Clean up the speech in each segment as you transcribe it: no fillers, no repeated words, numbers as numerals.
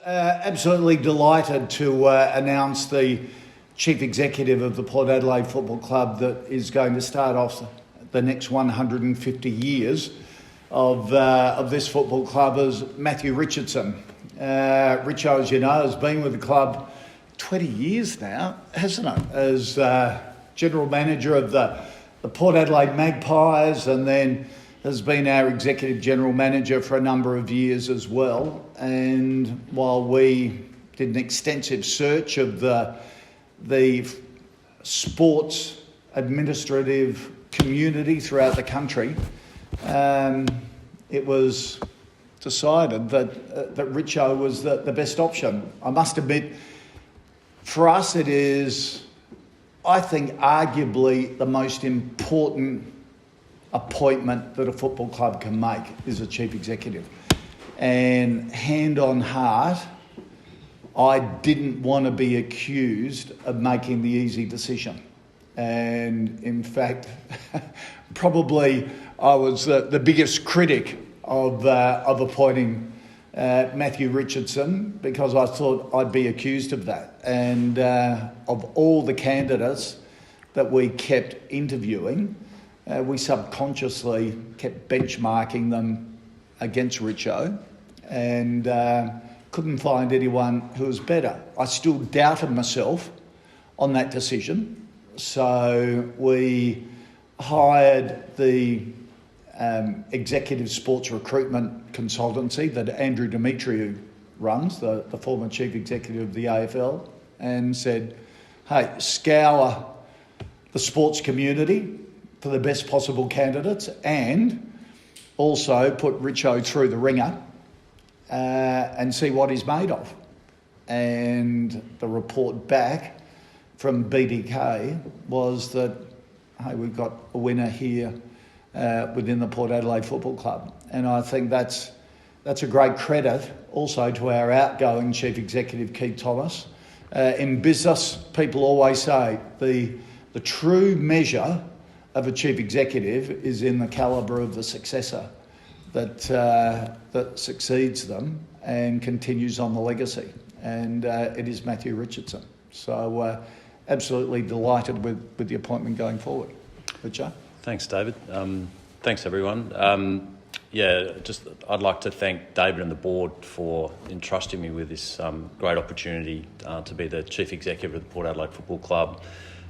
Absolutely delighted to announce the Chief Executive of the Port Adelaide Football Club that is going to start off the next 150 years of this football club as Matthew Richardson. Richo, as you know, has been with the club 20 years now, hasn't it? As General Manager of the Port Adelaide Magpies, and then has been our Executive General Manager for a number of years as well. And while we did an extensive search of the sports administrative community throughout the country, it was decided that Richo was the best option. I must admit, for us it is, I think, arguably the most important appointment that a football club can make is a chief executive. And hand on heart, I didn't want to be accused of making the easy decision. And in fact, probably I was the biggest critic of appointing Matthew Richardson, because I thought I'd be accused of that. And of all the candidates that we kept interviewing, we subconsciously kept benchmarking them against Richo, and couldn't find anyone who was better. I still doubted myself on that decision, so we hired the executive sports recruitment consultancy that Andrew Demetriou runs, the former chief executive of the AFL, and said, hey, scour the sports community for the best possible candidates, and also put Richo through the ringer and see what he's made of. And the report back from BDK was that, hey, we've got a winner here within the Port Adelaide Football Club. And I think that's a great credit also to our outgoing Chief Executive, Keith Thomas. In business, people always say the true measure of a chief executive is in the calibre of the successor that succeeds them and continues on the legacy. And it is Matthew Richardson. So absolutely delighted with the appointment going forward. Richard? Thanks, David. Thanks, everyone. I'd like to thank David and the board for entrusting me with this great opportunity to be the Chief Executive of the Port Adelaide Football Club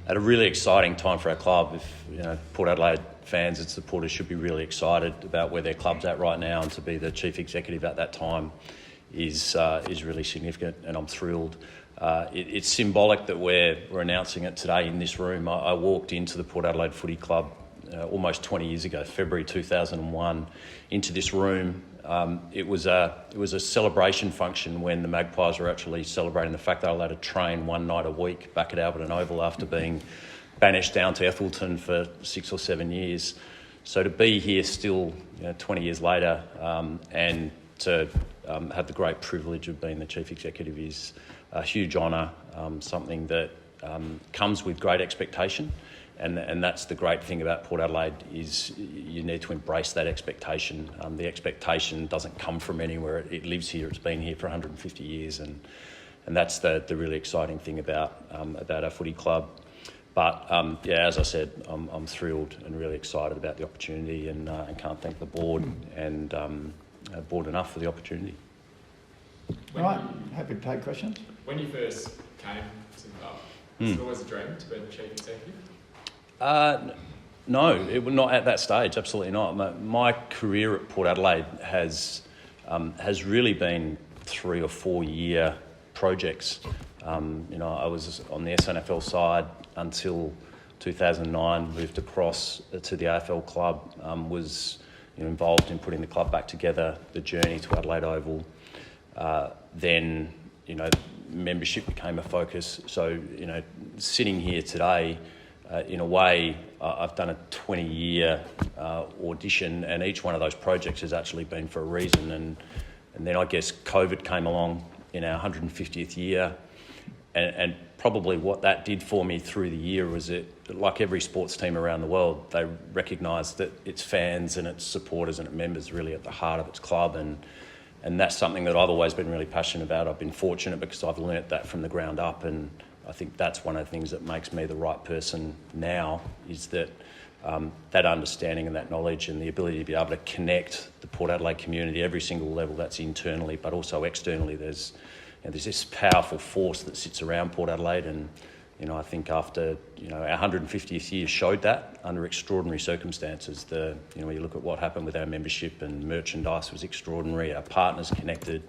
at a really exciting time for our club. If Port Adelaide fans and supporters should be really excited about where their club's at right now, and to be the Chief Executive at that time is really significant, and I'm thrilled. It's symbolic that we're announcing it today in this room. I walked into the Port Adelaide Footy Club almost 20 years ago, February 2001, into this room. It was a celebration function when the Magpies were actually celebrating the fact that they were allowed to train one night a week back at Alberton Oval after being banished down to Ethelton for 6 or 7 years. So to be here still 20 years later and to have the great privilege of being the Chief Executive is a huge honour, something that comes with great expectation. And that's the great thing about Port Adelaide, is you need to embrace that expectation. The expectation doesn't come from anywhere. It lives here. It's been here for 150 years, and that's the really exciting thing about our footy club. But as I said, I'm thrilled and really excited about the opportunity, and can't thank the board and board enough for the opportunity. All right, happy to take questions. When you first came to the club, was it always a dream to be the chief executive? No, it was not at that stage. Absolutely not. My career at Port Adelaide has really been 3 or 4 year projects. I was on the SNFL side until 2009. Moved across to the AFL club. Was involved in putting the club back together. The journey to Adelaide Oval. Then membership became a focus. So sitting here today. In a way, I've done a 20-year audition, and each one of those projects has actually been for a reason. And then I guess COVID came along in our 150th year, and probably what that did for me through the year was like every sports team around the world, they recognised that its fans and its supporters and its members really at the heart of its club, and And that's something that I've always been really passionate about. I've been fortunate because I've learnt that from the ground up, and I think that's one of the things that makes me the right person now, is that that understanding and that knowledge and the ability to be able to connect the Port Adelaide community, every single level, that's internally but also externally. There's this powerful force that sits around Port Adelaide, and I think after our 150th year showed that under extraordinary circumstances. You look at what happened with our membership and merchandise was extraordinary. Our partners connected.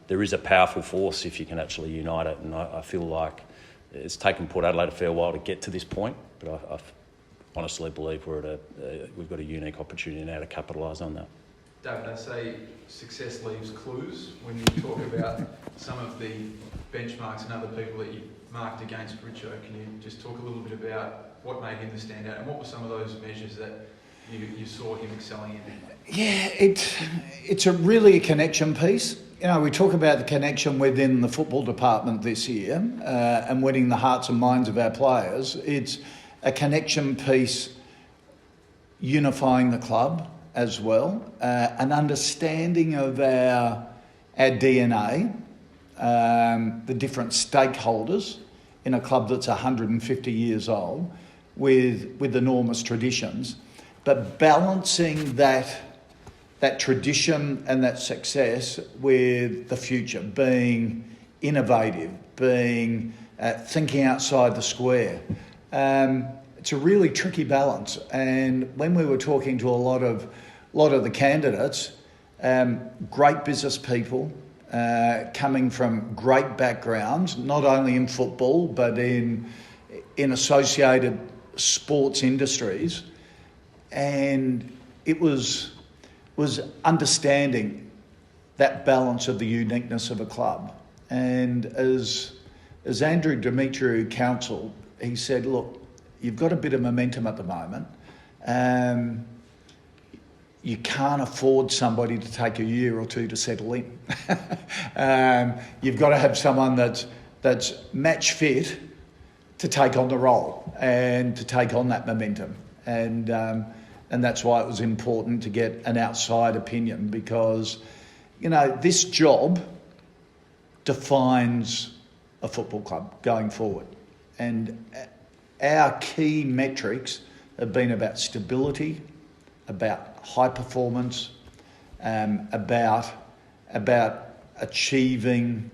There is a powerful force if you can actually unite it, and I feel like it's taken Port Adelaide a fair while to get to this point, but I honestly believe we've got a unique opportunity now to capitalise on that. David, they say success leaves clues. When you talk about some of the benchmarks and other people that you marked against Richo, can you just talk a little bit about what made him the standout, and what were some of those measures that you saw him excelling in? Yeah, it's really a connection piece. We talk about the connection within the football department this year and winning the hearts and minds of our players. It's a connection piece, unifying the club as well, an understanding of our DNA, the different stakeholders in a club that's 150 years old with enormous traditions, but balancing that tradition and that success with the future, being innovative, being thinking outside the square. It's a really tricky balance, and when we were talking to a lot of the candidates, great business people, coming from great backgrounds, not only in football but in associated sports industries, and it was understanding that balance of the uniqueness of a club. And as Andrew Demetriou counselled, he said, look, you've got a bit of momentum at the moment. You can't afford somebody to take a year or two to settle in. You've got to have someone that's match fit to take on the role and to take on that momentum. And that's why it was important to get an outside opinion, because, this job defines a football club going forward. And our key metrics have been about stability, about high performance, about achieving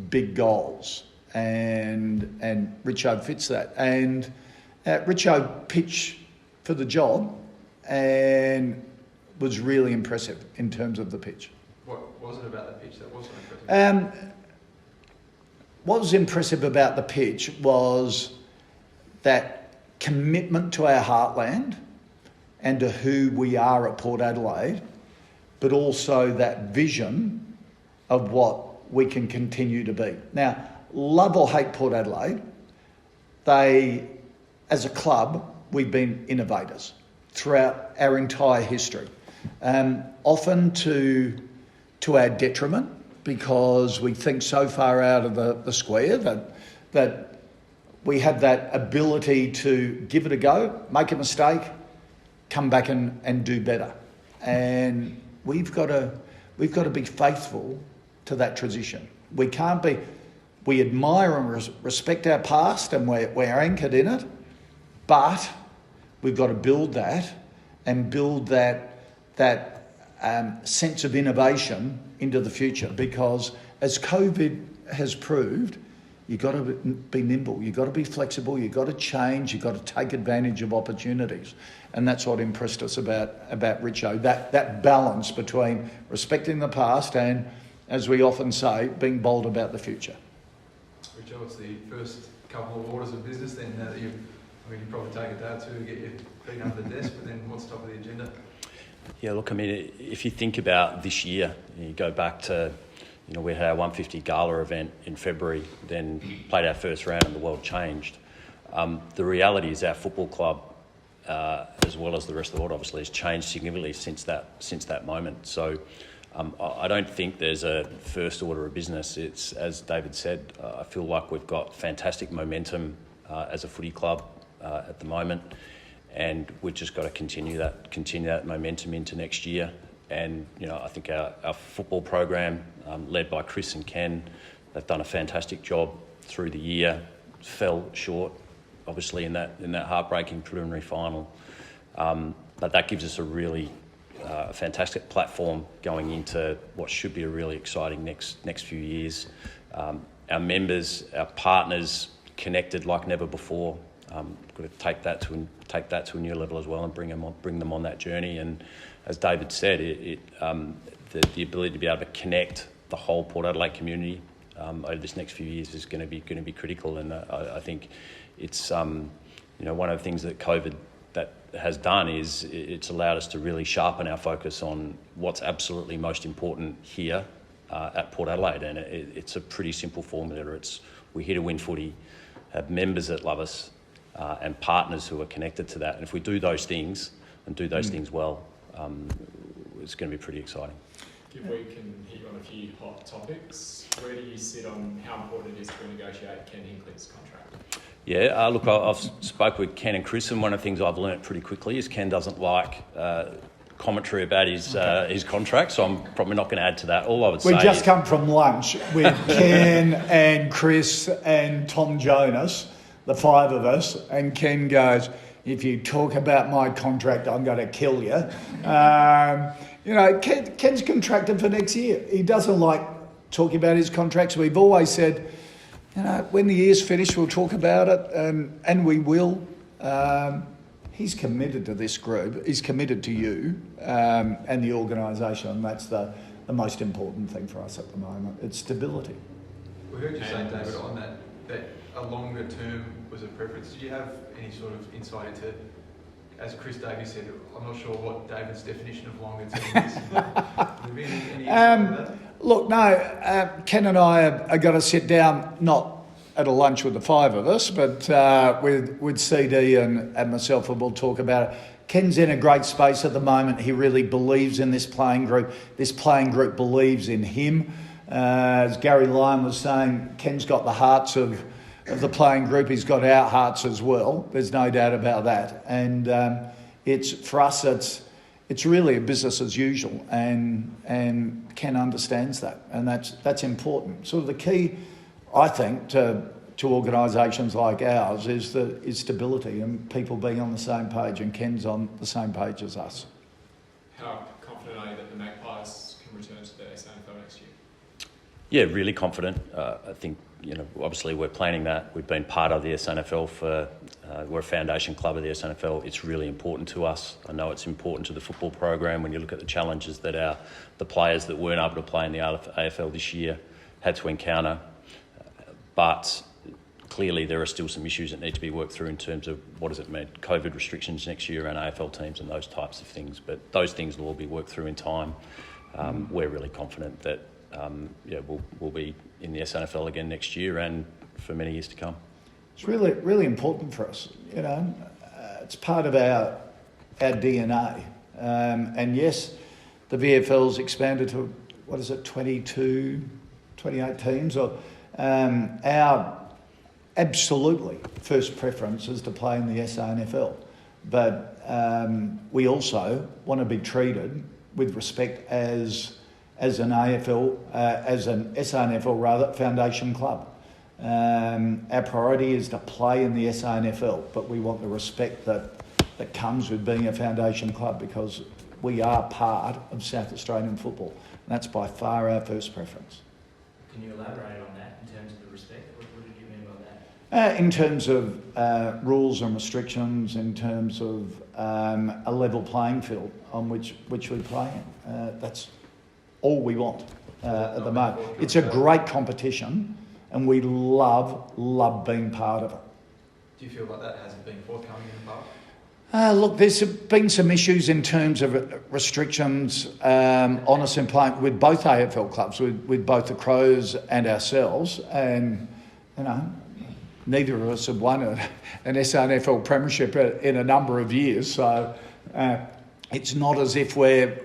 big goals. And Richo fits that. And Richo pitched for the job and was really impressive in terms of the pitch. What was it about the pitch that was so impressive? What was impressive about the pitch was that commitment to our heartland and to who we are at Port Adelaide, but also that vision of what we can continue to be. Now, love or hate Port Adelaide, as a club, we've been innovators throughout our entire history, often to our detriment, because we think so far out of the square that we have that ability to give it a go, make a mistake, come back and do better. And we've got to be faithful to that tradition. We admire and respect our past, and we're anchored in it, but we've got to build that and build that sense of innovation into the future, because as COVID has proved, you've got to be nimble, you've got to be flexible, you've got to change, you've got to take advantage of opportunities. And that's what impressed us about Richo, that balance between respecting the past and, as we often say, being bold about the future. Richo, it's the first couple of orders of business then, now that you probably take a day or two to get your feet under the desk, but then what's top of the agenda? Yeah, look, if you think about this year, you go back to, we had our 150 Gala event in February, then played our first round and the world changed. The reality is our football club, as well as the rest of the world, obviously, has changed significantly since that moment. So I don't think there's a first order of business. It's, as David said, I feel like we've got fantastic momentum as a footy club at the moment, and we've just got to continue that momentum into next year. And, I think our football program, led by Chris and Ken, they've done a fantastic job through the year. Fell short, obviously, in that heartbreaking preliminary final. But that gives us a really fantastic platform going into what should be a really exciting next few years. Our members, our partners, connected like never before. Got to take that to a new level as well and bring them on that journey. And as David said, the ability to be able to connect the whole Port Adelaide community over this next few years is going to be critical. And I think it's one of the things that COVID that has done is it's allowed us to really sharpen our focus on what's absolutely most important here at Port Adelaide. And it's a pretty simple formula. We're here to win footy, have members that love us, and partners who are connected to that. And if we do those things and do those things well, it's going to be pretty exciting. If we can hit on a few hot topics, where do you sit on how important it is to renegotiate Ken Hinkley's contract? Yeah, look, I've spoke with Ken and Chris, and one of the things I've learnt pretty quickly is Ken doesn't like commentary about his contract, so I'm probably not going to add to that. All I would say We just come from lunch with Ken and Chris and Tom Jonas, the five of us, and Ken goes, if you talk about my contract, I'm going to kill you. Ken's contracted for next year. He doesn't like talking about his contracts. We've always said, when the year's finished, we'll talk about it, and we will. He's committed to this group. He's committed to you and the organisation, and that's the most important thing for us at the moment. It's stability. We heard you say, David, on that a longer term was a preference. Did you have any sort of insight into, as Chris Davies said, I'm not sure what David's definition of longer term is. Have there been any insight into that? Look, no, Ken and I are going to sit down, not at a lunch with the five of us, but with CD and myself, and we'll talk about it. Ken's in a great space at the moment. He really believes in this playing group. This playing group believes in him. As Gary Lyon was saying, Ken's got the hearts of the playing group. He's got our hearts as well. There's no doubt about that. And for us, it's really a business as usual, and Ken understands that, and that's important. Sort of the key, I think, to organisations like ours is stability and people being on the same page, and Ken's on the same page as us. How confident are you that the Magpies can return to the SANFL next year? Yeah, really confident. I think, obviously we're planning that. We've been part of the SANFL we're a foundation club of the SANFL. It's really important to us. I know it's important to the football program when you look at the challenges that the players that weren't able to play in the AFL this year had to encounter. But clearly there are still some issues that need to be worked through in terms of what does it mean, COVID restrictions next year around AFL teams and those types of things. But those things will all be worked through in time. We're really confident that we'll be in the SANFL again next year and for many years to come. It's really, really important for us. It's part of our DNA. And yes, the VFL's expanded to 22, 28 teams. Our absolutely first preference is to play in the SANFL, but we also want to be treated with respect as an AFL, as an SANFL rather, foundation club. Our priority is to play in the SANFL, but we want the respect that comes with being a foundation club, because we are part of South Australian football, and that's by far our first preference. Can you elaborate on that in terms of the respect? What did you mean by that? In terms of rules and restrictions, in terms of a level playing field on which we play in. That's all we want at the moment. It's a great competition, and we love being part of it. Do you feel like that hasn't been forthcoming in the past? Look, there's been some issues in terms of restrictions on us in playing with both AFL clubs, with both the Crows and ourselves, and neither of us have won an SANFL premiership in a number of years, so it's not as if we're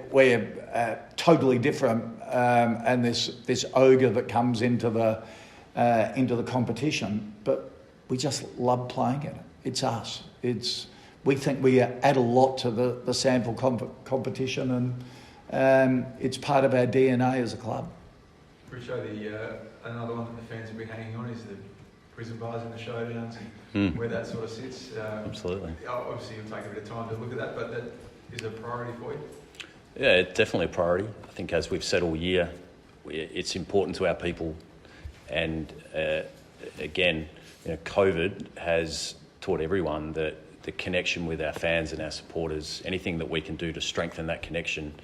totally different, and this ogre that comes into the competition, but we just love playing it. It's us. We think we add a lot to the sample competition, it's part of our DNA as a club. Richo, another one that the fans will be hanging on is the prison bars and the showdowns and where that sort of sits. Absolutely. Obviously, it'll take a bit of time to look at that, but that is a priority for you? Yeah, it's definitely a priority. I think, as we've said all year, it's important to our people. And again, COVID has taught everyone that the connection with our fans and our supporters, anything that we can do to strengthen that connection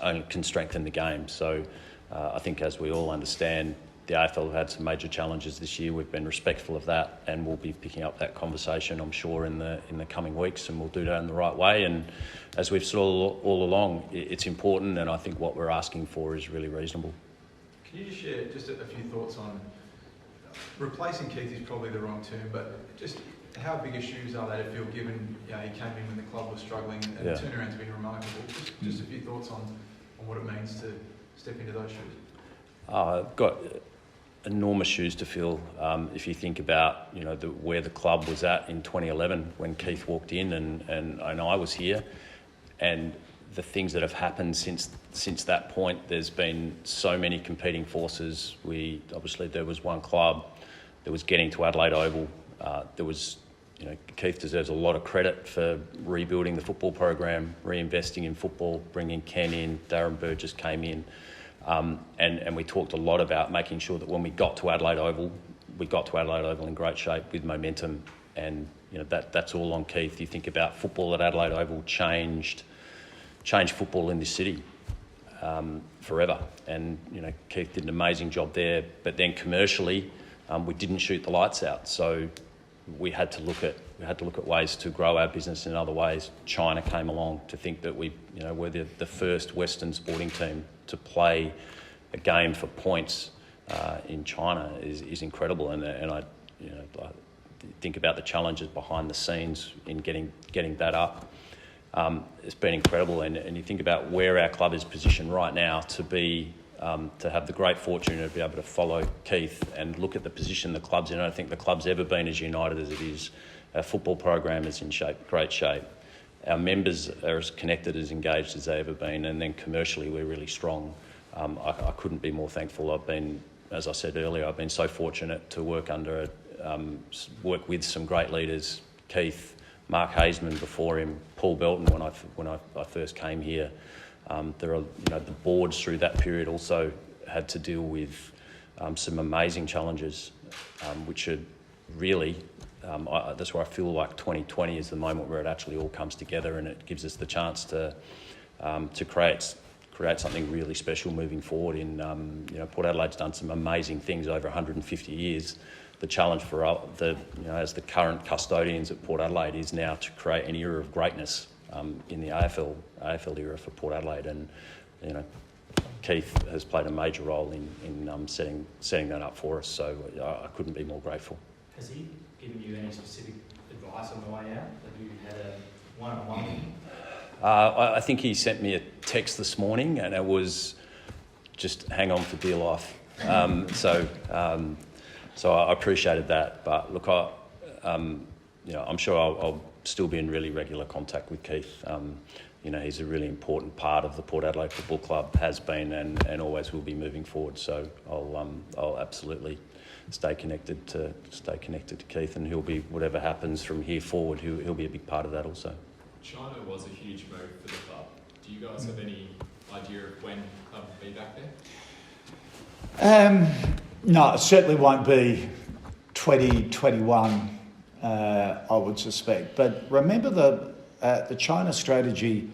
only can strengthen the game. So I think, as we all understand, the AFL have had some major challenges this year. We've been respectful of that, and we'll be picking up that conversation, I'm sure, in the coming weeks, and we'll do that in the right way. And as we've said all along, it's important, and I think what we're asking for is really reasonable. Can you just share just a few thoughts on replacing Keith? Is probably the wrong term, but just how big a shoes are they to fill, given he came in when the club was struggling, and the turnaround's been remarkable. Just a few thoughts on what it means to step into those shoes. I've got enormous shoes to fill. If you think about where the club was at in 2011 when Keith walked in and I was here, and the things that have happened since that point. There's been so many competing forces. There was one club that was getting to Adelaide Oval. Keith deserves a lot of credit for rebuilding the football program, reinvesting in football, bringing Ken in. Darren Burgess came in. And we talked a lot about making sure that when we got to Adelaide Oval, we got to Adelaide Oval in great shape with momentum, and that's all on Keith. You think about football at Adelaide Oval changed football in this city forever, and Keith did an amazing job there. But then commercially, we didn't shoot the lights out, so we had to look at ways to grow our business in other ways. China came along. To think that we're the first Western sporting team to play a game for points in China is incredible, and I think about the challenges behind the scenes in getting that up. It's been incredible, and you think about where our club is positioned right now to have the great fortune to be able to follow Keith and look at the position the club's in. I don't think the club's ever been as united as it is. Our football program is in great shape. Our members are as connected, as engaged as they've ever been, and then commercially we're really strong. I couldn't be more thankful. As I said earlier, I've been so fortunate to work with some great leaders. Keith, Mark Haseman before him, Paul Belton when I first came here. The boards through that period also had to deal with some amazing challenges, which are really. That's where I feel like 2020 is the moment where it actually all comes together, and it gives us the chance to create something really special moving forward. Port Adelaide's done some amazing things over 150 years. The challenge for as the current custodians at Port Adelaide is now to create an era of greatness in the AFL era for Port Adelaide, and Keith has played a major role in setting that up for us. So I couldn't be more grateful. Has he given you any specific advice on the way out? Have you had a one-on-one with him? I think he sent me a text this morning, and it was just hang on for dear life. So I appreciated that. But look, I'm sure I'll still be in really regular contact with Keith. He's a really important part of the Port Adelaide Football Club, has been and always will be moving forward. So I'll absolutely stay connected to Keith, and he'll be, whatever happens from here forward, he'll be a big part of that also. China was a huge move for the club. Do you guys have any idea of when the club will be back there? No, it certainly won't be 2021, I would suspect. But remember the China strategy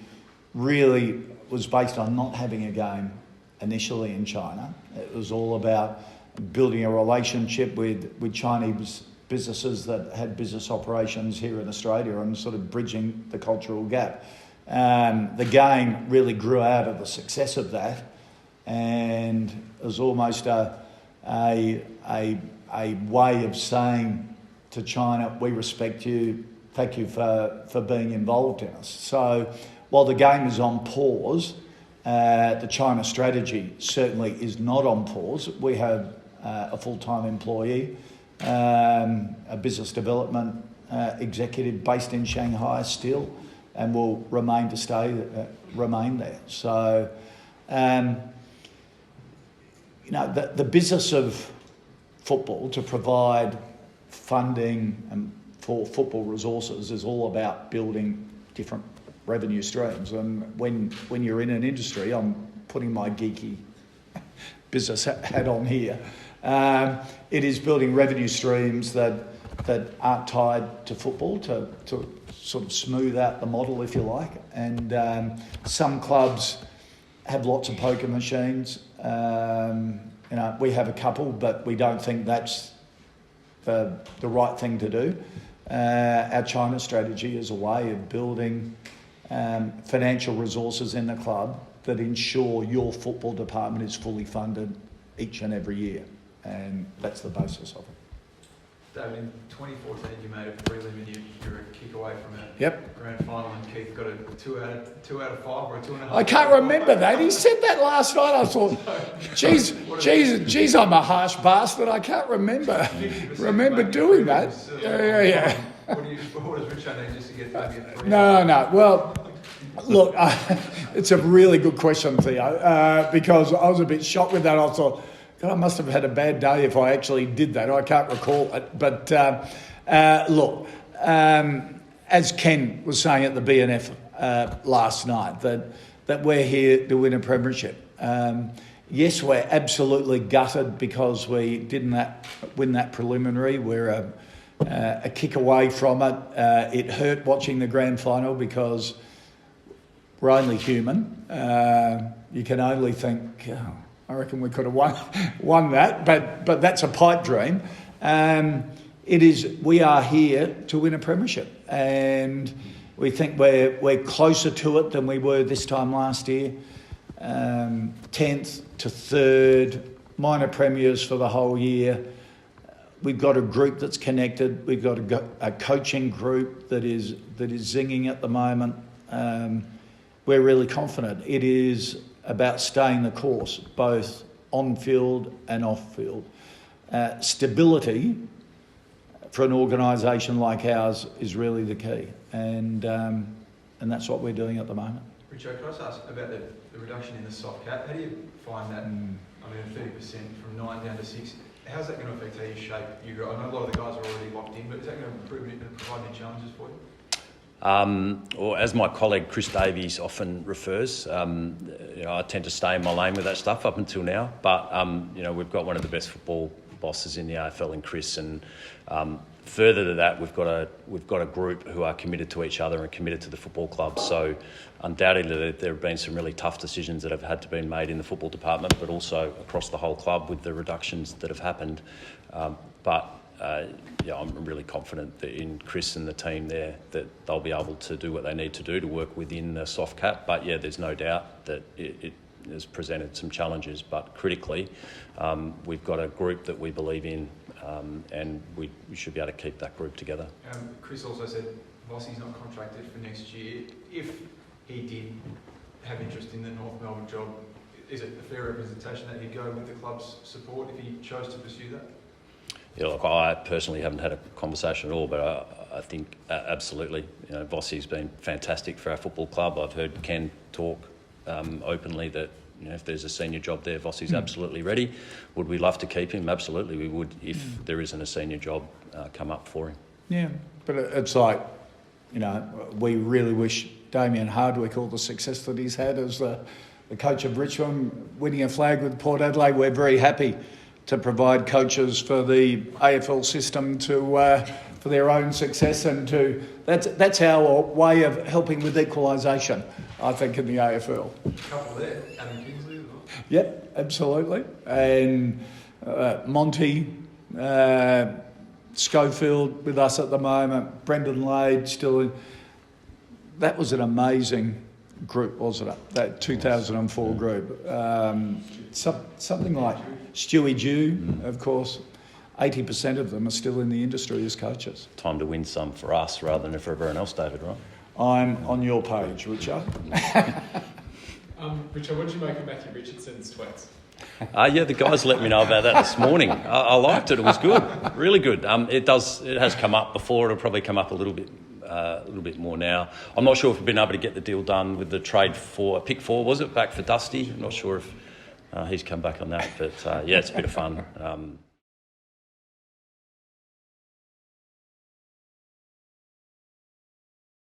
really was based on not having a game initially in China. It was all about building a relationship with Chinese businesses that had business operations here in Australia and sort of bridging the cultural gap. The game really grew out of the success of that, and it was almost a way of saying to China, we respect you, thank you for being involved in us. So while the game is on pause, the China strategy certainly is not on pause. We have a full-time employee, a business development executive based in Shanghai still, and will remain there. So, the business of football to provide funding and for football resources is all about building different revenue streams. And when you're in an industry, I'm putting my geeky business hat on here. It is building revenue streams that aren't tied to football to sort of smooth out the model, if you like. And some clubs have lots of poker machines. We have a couple, but we don't think that's the right thing to do. Our China strategy is a way of building financial resources in the club that ensure your football department is fully funded each and every year. And that's the basis of it. David, in 2014 you made a prelim and you're a kick away from a grand final, and Keith got a 2 out of 5 or a 2.5. I can't remember that. He said that last night. I thought, geez, I'm a harsh bastard. I can't remember doing that. Yeah. What does Richard need just to get maybe a 3? No. Well, look, it's a really good question, Theo, because I was a bit shocked with that. I thought, God, I must have had a bad day if I actually did that. I can't recall it. But look, as Ken was saying at the BNF last night, that we're here to win a premiership. Yes, we're absolutely gutted because we didn't win that preliminary. We're a kick away from it. It hurt watching the grand final because we're only human. You can only think, I reckon we could have won that, but that's a pipe dream. We are here to win a premiership, and we think we're closer to it than we were this time last year. 10th to 3rd, minor premiers for the whole year. We've got a group that's connected. We've got a coaching group that is zinging at the moment. We're really confident. It is about staying the course, both on-field and off-field. Stability for an organisation like ours is really the key, and that's what we're doing at the moment. Richard, can I just ask about the reduction in the soft cap? How do you find that? 30% from 9 down to 6. How's that going to affect how you shape your growth? I know a lot of the guys are already locked in, but is that going to provide any challenges for you? Or as my colleague Chris Davies often refers, I tend to stay in my lane with that stuff up until now. But we've got one of the best football bosses in the AFL in Chris, and further to that, we've got a group who are committed to each other and committed to the football club. So undoubtedly, there have been some really tough decisions that have had to be made in the football department, but also across the whole club with the reductions that have happened. I'm really confident that in Chris and the team there that they'll be able to do what they need to do to work within the soft cap. But there's no doubt that it has presented some challenges. But critically, we've got a group that we believe in, and we should be able to keep that group together. Chris also said Vossi's not contracted for next year. If he did have interest in the North Melbourne job, is it a fair representation that he'd go with the club's support if he chose to pursue that? Yeah, look, I personally haven't had a conversation at all, but I think absolutely. Vossi's been fantastic for our football club. I've heard Ken talk openly that if there's a senior job there, Vossi's absolutely ready. Would we love to keep him? Absolutely, we would if there isn't a senior job come up for him. Yeah, but it's like, we really wish Damien Hardwick all the success that he's had as the coach of Richmond, winning a flag with Port Adelaide. We're very happy to provide coaches for the AFL system for their own success, and that's our way of helping with equalisation, I think, in the AFL. A couple there, Adam Kingsley as well. Yep, absolutely. And Monty, Schofield with us at the moment, Brendan Lade still in. That was an amazing group, wasn't it? That 2004 group. Something like Stewie Dew, of course. 80% of them are still in the industry as coaches. Time to win some for us rather than for everyone else, David, right? I'm on your page, Richard. Richard, what did you make of Matthew Richardson's tweets? The guys let me know about that this morning. I liked it. It was good, really good. It has come up before. It'll probably come up a little bit a little bit more now. I'm not sure if we've been able to get the deal done with the trade for pick 4, was it, back for Dusty? I'm not sure if he's come back on that, but yeah, it's a bit of fun.